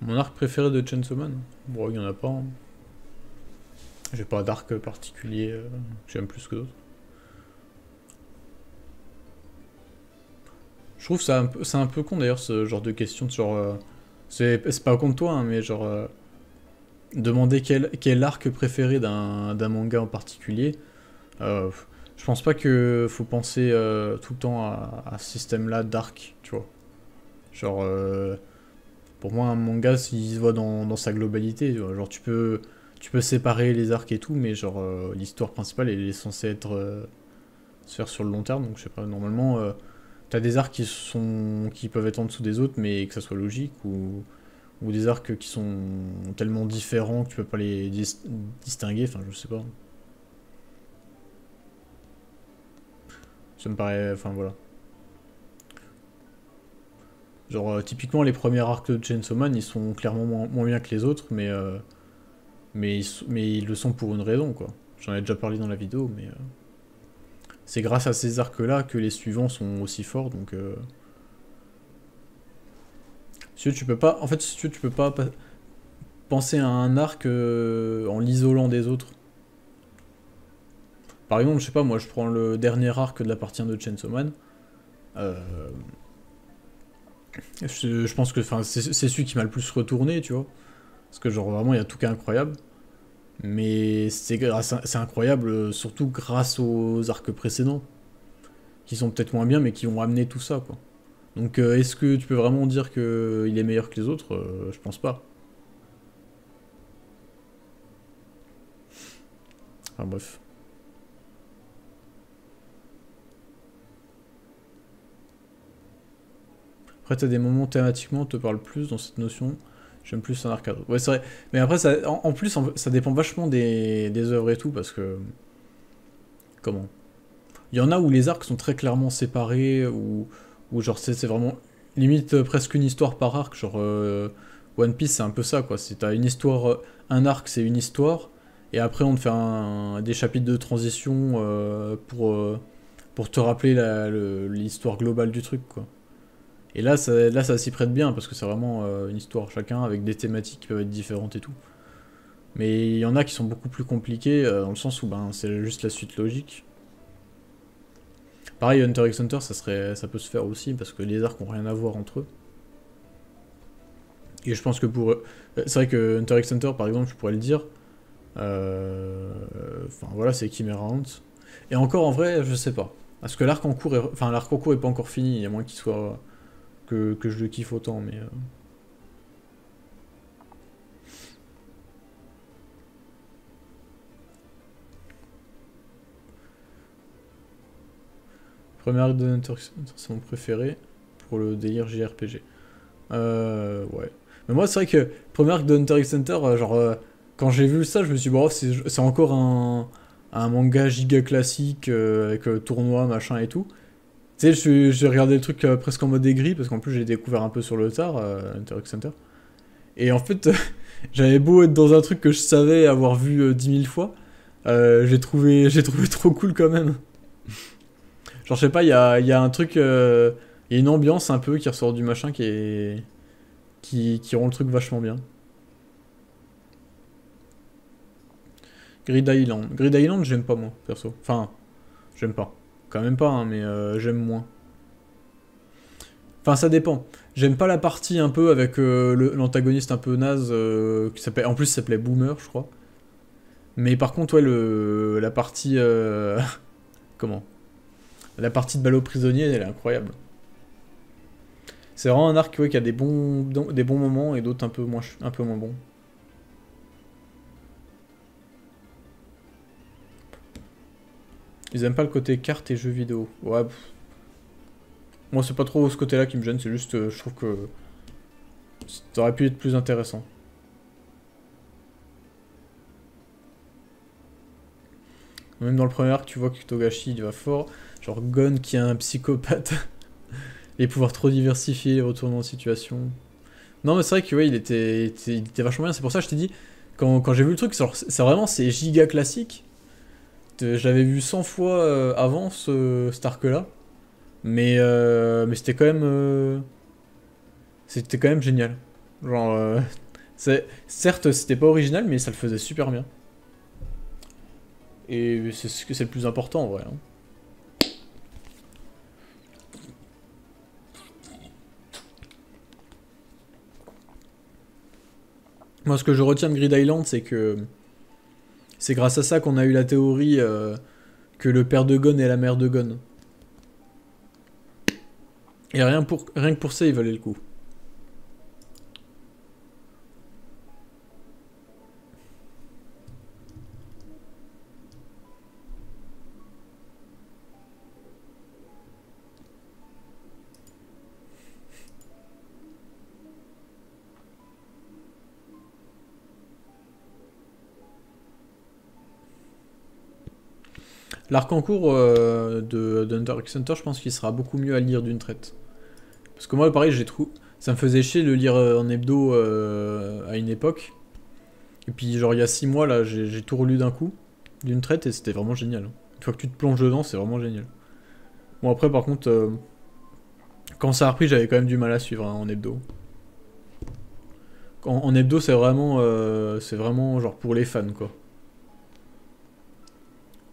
Mon arc préféré de Chainsaw Man? Bon, il y en a pas, hein. J'ai pas d'arc particulier que j'aime plus que d'autres. Je trouve ça c'est un peu con d'ailleurs ce genre de question, genre... c'est pas contre toi, hein, mais genre... demander quel arc préféré d'un manga en particulier. Euh, je pense pas que faut penser tout le temps à ce système-là d'arc, tu vois. Genre, pour moi, un manga, s'il se voit dans sa globalité, tu vois. Genre, tu peux séparer les arcs et tout, mais genre, l'histoire principale, elle est censée être, se faire sur le long terme, donc je sais pas, normalement, t'as des arcs qui peuvent être en dessous des autres, mais que ça soit logique, ou des arcs qui sont tellement différents que tu peux pas les distinguer, enfin, je sais pas. Ça me paraît, enfin, voilà. Genre, typiquement, les premiers arcs de Chainsaw Man, ils sont clairement moins bien que les autres, mais ils le sont pour une raison, quoi. J'en ai déjà parlé dans la vidéo, mais c'est grâce à ces arcs-là que les suivants sont aussi forts, donc... si tu peux pas... En fait, si tu peux pas penser à un arc en l'isolant des autres. Par exemple, je sais pas, moi, je prends le dernier arc de la partie 1 de Chainsaw Man. Euh, je pense que c'est celui qui m'a le plus retourné, tu vois. Parce que genre vraiment, il y a tout qui est incroyable. Mais c'est incroyable surtout grâce aux arcs précédents, qui sont peut-être moins bien, mais qui ont amené tout ça, quoi. Donc est-ce que tu peux vraiment dire qu'il est meilleur que les autres? Je pense pas. Enfin bref. Après t'as des moments thématiquement, on te parle plus dans cette notion. J'aime plus un arc à d'autres. Ouais c'est vrai. Mais après en plus ça dépend vachement des œuvres et tout, parce que... Comment? Il y en a où les arcs sont très clairement séparés, ou genre c'est vraiment limite presque une histoire par arc, genre One Piece c'est un peu ça quoi, c'est t'as une histoire, un arc c'est une histoire, et après on te fait des chapitres de transition pour te rappeler l'histoire globale du truc quoi. Et là ça s'y prête bien parce que c'est vraiment une histoire chacun avec des thématiques qui peuvent être différentes et tout. Mais il y en a qui sont beaucoup plus compliqués dans le sens où ben, c'est juste la suite logique. Pareil, Hunter x Hunter, ça peut se faire aussi, parce que les arcs ont rien à voir entre eux. Et je pense que pour eux... C'est vrai que Hunter x Hunter, par exemple, je pourrais le dire. Enfin, voilà, c'est Chimera Hunt. Et encore, en vrai, je sais pas. Parce que l'arc en cours enfin, l'arc en cours est pas encore fini, à moins qu'il soit... Que je le kiffe autant, mais... Premier arc de Hunter x Hunter, c'est mon préféré, pour le délire JRPG. Ouais. Mais moi, c'est vrai que premier arc de Hunter x Hunter, quand j'ai vu ça, je me suis dit, bon, c'est encore un manga giga classique avec tournoi, machin et tout. Tu sais, j'ai regardé le truc presque en mode aigri, parce qu'en plus, j'ai découvert un peu sur le tard, Hunter x Hunter. Et en fait, j'avais beau être dans un truc que je savais avoir vu 10 000 fois, j'ai trouvé trop cool quand même. Genre, je sais pas, il y a un truc, il y a une ambiance un peu qui ressort du machin qui rend le truc vachement bien. Grid Island. Grid Island, j'aime pas moi, perso. Enfin, j'aime pas. Quand même pas, hein, mais j'aime moins. Enfin, ça dépend. J'aime pas la partie un peu avec l'antagoniste un peu naze, qui s'appelle, en plus, ça s'appelait Boomer, je crois. Mais par contre, ouais, la partie... comment? La partie de ballot prisonnier, elle est incroyable. C'est vraiment un arc ouais, qui a des bons moments et d'autres un peu moins bons. Ils aiment pas le côté carte et jeux vidéo. Ouais, moi c'est pas trop ce côté-là qui me gêne, c'est juste je trouve que ça aurait pu être plus intéressant. Même dans le premier arc, tu vois que Togashi il va fort. Genre Gon qui est un psychopathe. Les pouvoirs trop diversifiés, les retournements de situation. Non mais c'est vrai que ouais, il était vachement bien, c'est pour ça que je t'ai dit, quand j'ai vu le truc, c'est vraiment c'est giga classique. Je l'avais vu 100 fois avant cet arc-là. Mais c'était quand même génial. Genre, certes, c'était pas original, mais ça le faisait super bien. Et c'est ce que c'est le plus important en vrai, hein. Moi, ce que je retiens de Grid Island, c'est que c'est grâce à ça qu'on a eu la théorie que le père de Gon est la mère de Gon. Et rien que pour ça, il valait le coup. L'arc en cours de Hunter x Hunter, je pense qu'il sera beaucoup mieux à lire d'une traite. Parce que moi, pareil, j'ai trouvé. Ça me faisait chier de le lire en hebdo à une époque. Et puis, genre, il y a 6 mois, là, j'ai tout relu d'un coup, d'une traite, et c'était vraiment génial. Une fois que tu te plonges dedans, c'est vraiment génial. Bon, après, par contre, quand ça a repris, j'avais quand même du mal à suivre hein, en hebdo. En hebdo, c'est vraiment genre pour les fans, quoi.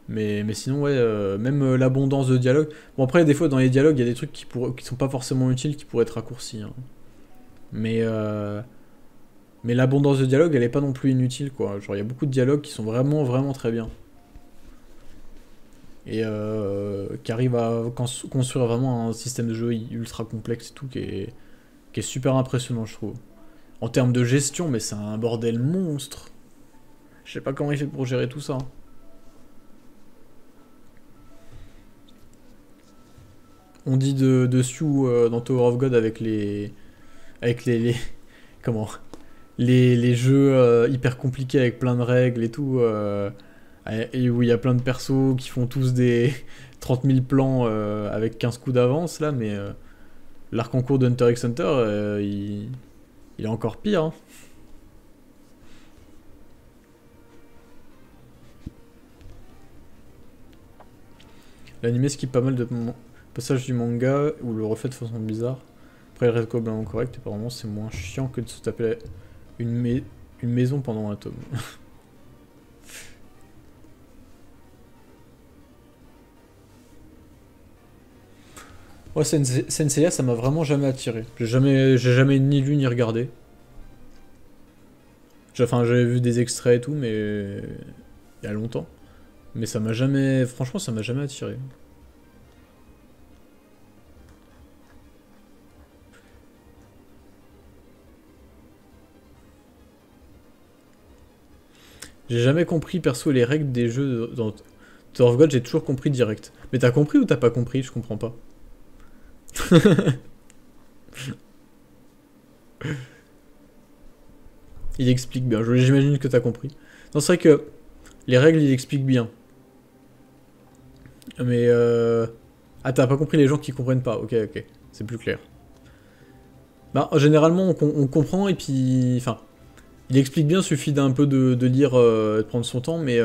Mais sinon, ouais, même l'abondance de dialogue. Bon, après, des fois, dans les dialogues, il y a des trucs qui sont pas forcément utiles, qui pourraient être raccourcis, hein. Mais, euh, mais l'abondance de dialogue, elle est pas non plus inutile, quoi. Genre, il y a beaucoup de dialogues qui sont vraiment, vraiment très bien. Et qui arrivent à construire vraiment un système de jeu ultra complexe et tout, qui est super impressionnant, je trouve. En termes de gestion, mais c'est un bordel monstre. Je sais pas comment il fait pour gérer tout ça, hein. On dit de Sioux dans Tower of God avec les comment les jeux hyper compliqués avec plein de règles et tout et où il y a plein de persos qui font tous des 30 000 plans avec 15 coups d'avance là, mais l'arc en cours de Hunter x Hunter il est encore pire, hein. L'anime skip pas mal de passages du manga où le refait de façon bizarre. Après, le reste globalement correct, et apparemment, c'est moins chiant que de se taper une, une maison pendant un tome. Ouais, Senseiya, ça m'a vraiment jamais attiré. J'ai jamais ni lu ni regardé. Enfin, j'avais vu des extraits et tout, mais il y a longtemps. Mais ça m'a jamais, franchement, ça m'a jamais attiré. J'ai jamais compris perso les règles des jeux dans Tower of God, j'ai toujours compris direct. Mais t'as compris ou t'as pas compris? Je comprends pas. Il explique bien, j'imagine que t'as compris. Non, c'est vrai que les règles, il explique bien. Mais ah, t'as pas compris les gens qui comprennent pas. Ok, ok, c'est plus clair. Bah, généralement, on comprend et puis... Enfin, il explique bien, suffit d'un peu de lire, de prendre son temps, mais...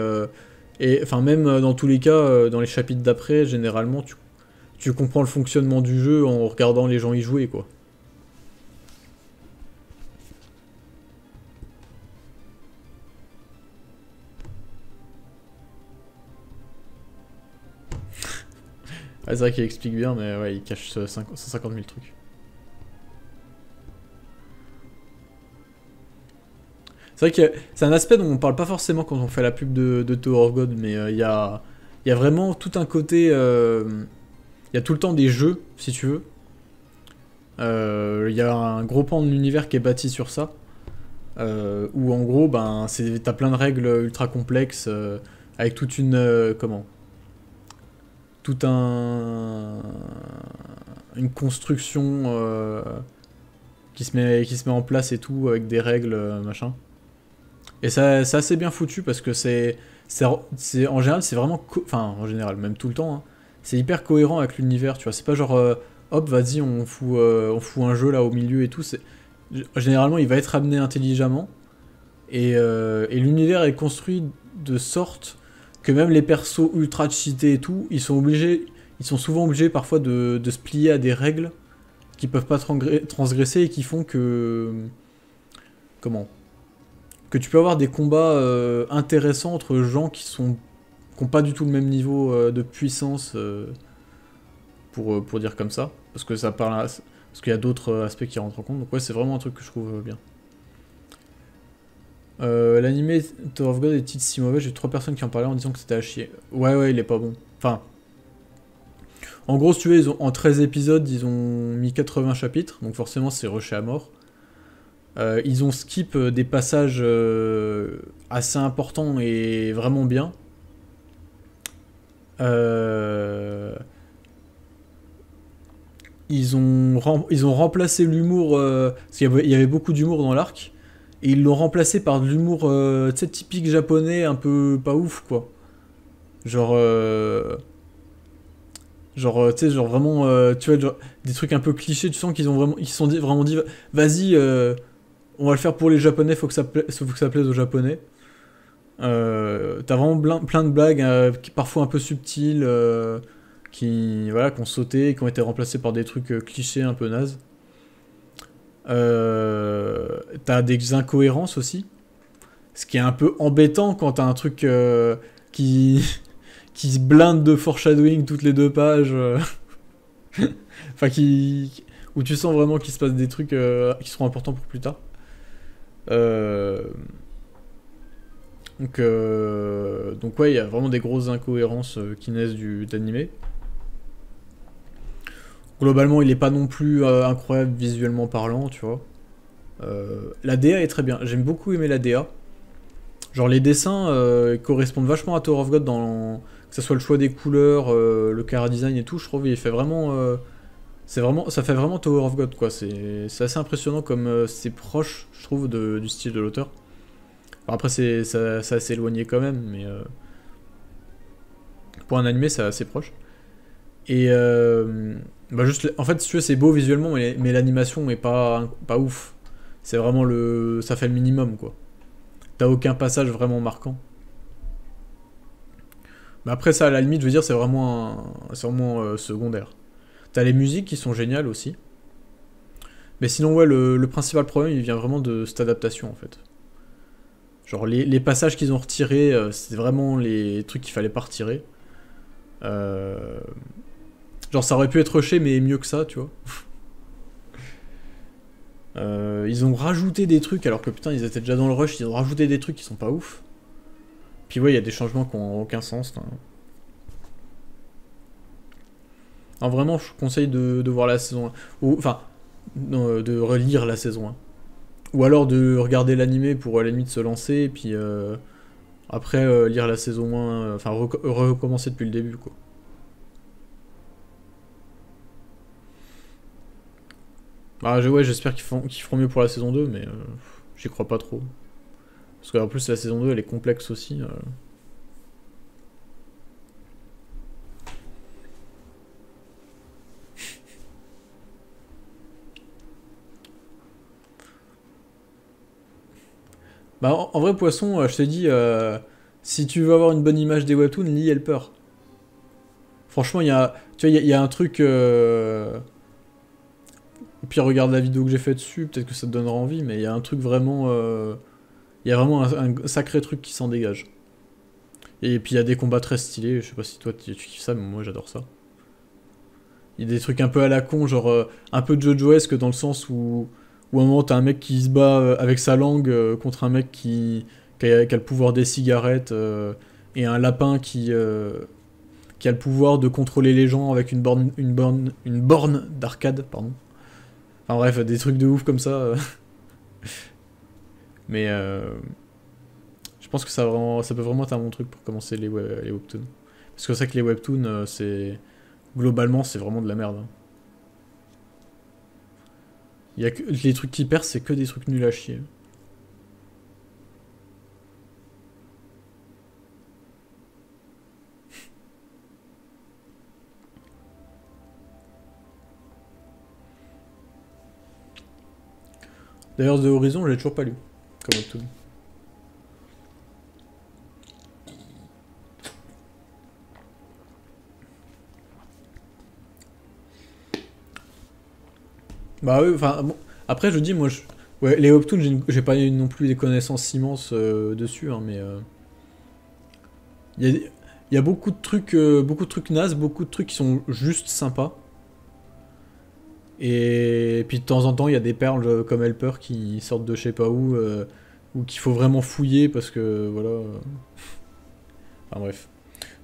et enfin, même dans tous les cas, dans les chapitres d'après, généralement, tu comprends le fonctionnement du jeu en regardant les gens y jouer, quoi. Ah, c'est vrai qu'il explique bien, mais ouais, il cache 150 000 trucs. C'est vrai que c'est un aspect dont on parle pas forcément quand on fait la pub de Tower of God, mais il y a vraiment tout un côté... Il y a tout le temps des jeux, si tu veux. Il y a un gros pan de l'univers qui est bâti sur ça. Où en gros, ben, t'as plein de règles ultra complexes, avec toute une... comment tout un... Une construction qui se met en place et tout, avec des règles, machin. Et ça, c'est assez bien foutu parce que en général, c'est vraiment. Enfin, en général, même tout le temps, hein, c'est hyper cohérent avec l'univers, tu vois. C'est pas genre, hop, vas-y, on fout un jeu là au milieu et tout. Généralement, il va être amené intelligemment. Et l'univers est construit de sorte que même les persos ultra cheatés et tout, ils sont souvent obligés parfois de se plier à des règles qui peuvent pas transgresser et qui font que comment? Que tu peux avoir des combats intéressants entre gens qui ont pas du tout le même niveau de puissance, pour dire comme ça. Parce que ça parle parce qu'il y a d'autres aspects qui rentrent en compte. Donc ouais, c'est vraiment un truc que je trouve bien. L'animé Tower of God est-il si mauvais? J'ai eu 3 personnes qui en parlaient en disant que c'était à chier. Ouais, il est pas bon. Enfin, en gros, si tu veux, en 13 épisodes, ils ont mis 80 chapitres, donc forcément c'est rushé à mort. Ils ont skip des passages assez importants et vraiment bien. Ils ont remplacé l'humour, parce qu'il y avait beaucoup d'humour dans l'arc, et ils l'ont remplacé par de l'humour typique japonais, un peu pas ouf, quoi. Genre, tu sais, genre vraiment, tu vois, genre, des trucs un peu clichés, tu sens ils se sont vraiment dit, vas-y, on va le faire pour les japonais, faut que ça plaise aux japonais. T'as vraiment plein de blagues, parfois un peu subtiles, qui ont sauté, qui ont été remplacés par des trucs clichés un peu nazes. T'as des incohérences aussi, ce qui est un peu embêtant quand t'as un truc qui qui se blinde de foreshadowing toutes les 2 pages, enfin où tu sens vraiment qu'il se passe des trucs qui seront importants pour plus tard. Euh, donc ouais, il y a vraiment des grosses incohérences qui naissent d'animé. Globalement, il est pas non plus incroyable visuellement parlant, tu vois. La DA est très bien. J'aime beaucoup aimer la DA. Genre les dessins correspondent vachement à Tower of God que ce soit le choix des couleurs, le chara design et tout. Je trouve il fait vraiment, ça fait vraiment Tower of God quoi. C'est assez impressionnant comme c'est proche, je trouve, du style de l'auteur. Enfin, après c'est assez éloigné quand même, mais pour un animé c'est assez proche. Et bah juste, en fait, si tu veux, c'est beau visuellement, mais l'animation est pas ouf. C'est vraiment ça fait le minimum, quoi. T'as aucun passage vraiment marquant. Mais après ça, à la limite, je veux dire, c'est vraiment secondaire. T'as les musiques qui sont géniales aussi. Mais sinon, ouais, le principal problème, il vient vraiment de cette adaptation, en fait. Genre, les passages qu'ils ont retirés, c'est vraiment les trucs qu'il fallait pas retirer. Euh, Genre, ça aurait pu être rushé, mais mieux que ça, tu vois. Ils ont rajouté des trucs, alors que putain, ils étaient déjà dans le rush, ils ont rajouté des trucs qui sont pas ouf. Puis ouais, il y a des changements qui ont aucun sens. Alors vraiment, je conseille de voir la saison 1. Enfin, de relire la saison 1. Ou alors de regarder l'animé pour à la limite se lancer, et puis après lire la saison 1, enfin recommencer depuis le début, quoi. Ah, ouais, j'espère qu'ils feront mieux pour la saison 2, mais j'y crois pas trop. Parce qu'en plus, la saison 2, elle est complexe aussi. Bah, en vrai, Poisson, je te dis, si tu veux avoir une bonne image des webtoons, lis Helper. Franchement, tu vois, il y a un truc. Et puis regarde la vidéo que j'ai fait dessus, peut-être que ça te donnera envie, mais il y a un truc vraiment. Il y a vraiment un sacré truc qui s'en dégage. Et puis il y a des combats très stylés, je sais pas si toi tu kiffes ça, mais moi j'adore ça. Il y a des trucs un peu à la con, genre un peu Jojo-esque dans le sens où à un moment t'as un mec qui se bat avec sa langue contre un mec qui a le pouvoir des cigarettes et un lapin qui a le pouvoir de contrôler les gens avec une borne d'arcade, pardon. Enfin bref, des trucs de ouf comme ça. Mais je pense que ça peut vraiment être un bon truc pour commencer les webtoons. Parce que c'est vrai que les webtoons, globalement, c'est vraiment de la merde, hein. Les trucs qui percent, c'est que des trucs nuls à chier. D'ailleurs, The Horizon, je l'ai toujours pas lu. Comme webtoon. Bah oui, enfin, bon. Après, je dis, moi, Ouais, les webtoons, j'ai pas non plus des connaissances immenses dessus, hein, mais il y a beaucoup de trucs nazes, beaucoup de trucs qui sont juste sympas. Et puis de temps en temps, il y a des perles comme Helper qui sortent de je sais pas où, ou qu'il faut vraiment fouiller parce que voilà. Enfin bref.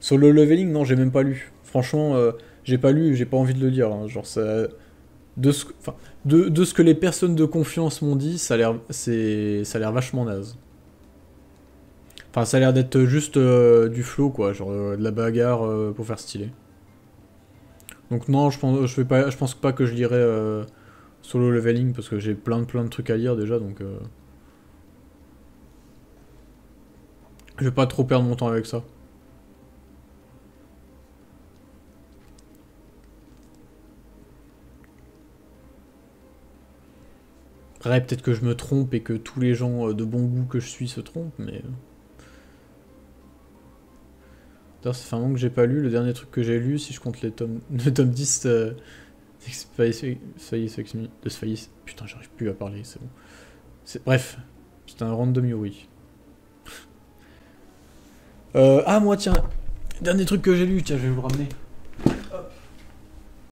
Solo Leveling, non, j'ai même pas lu. Franchement, j'ai pas lu, j'ai pas envie de le lire, hein. Genre ça, enfin, de ce que les personnes de confiance m'ont dit, ça a l'air vachement naze. Enfin, ça a l'air d'être juste du flow, quoi, genre de la bagarre pour faire stylé. Donc non, je pense pas que je lirai Solo Leveling parce que j'ai plein de trucs à lire déjà, donc je vais pas trop perdre mon temps avec ça. Après, peut-être que je me trompe et que tous les gens de bon goût que je suis se trompent, mais d'ailleurs, ça fait un moment que j'ai pas lu. Le dernier truc que j'ai lu, si je compte les tomes, le tome 10 de Sphinx. Putain, j'arrive plus à parler, c'est bon. Bref, c'est un random Yuri. Ah, moi, tiens, dernier truc que j'ai lu, tiens, je vais vous le ramener.